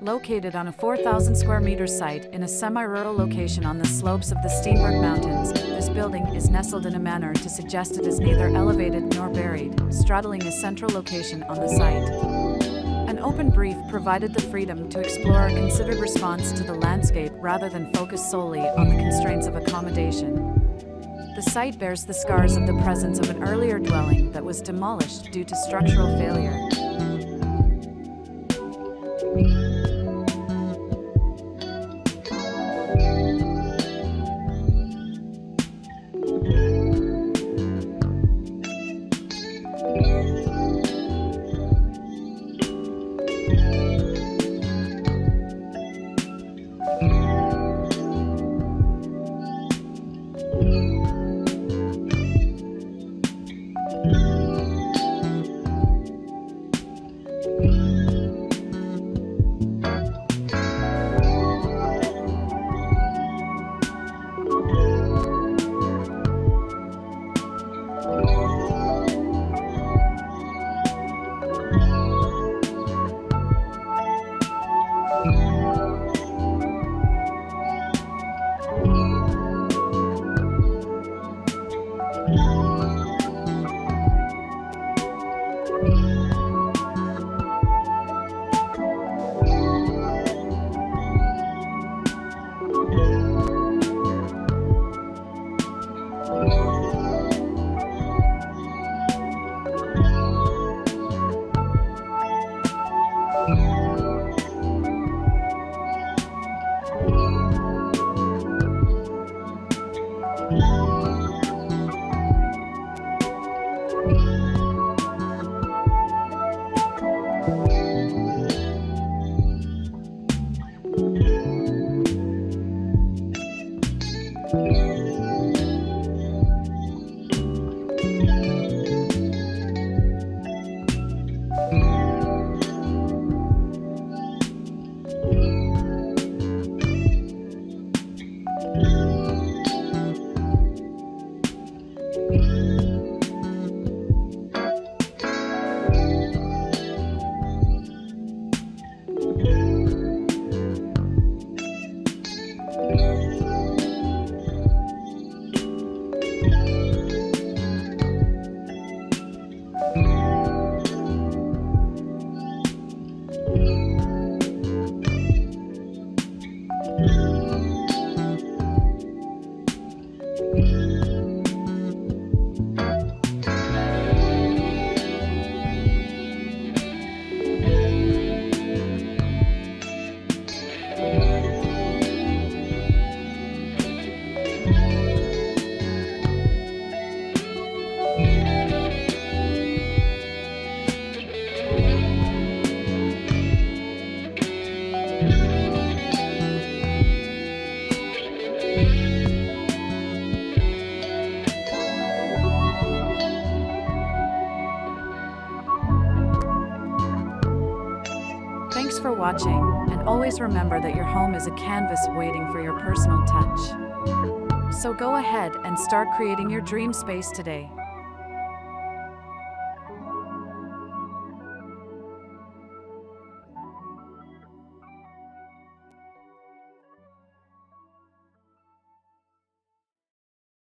Located on a 4,000 square meter site in a semi-rural location on the slopes of the Steenberg Mountains, this building is nestled in a manner to suggest it is neither elevated nor buried, straddling a central location on the site. An open brief provided the freedom to explore a considered response to the landscape rather than focus solely on the constraints of accommodation. The site bears the scars of the presence of an earlier dwelling that was demolished due to structural failure. Thanks for watching, and always remember that your home is a canvas waiting for your personal touch. So go ahead and start creating your dream space today.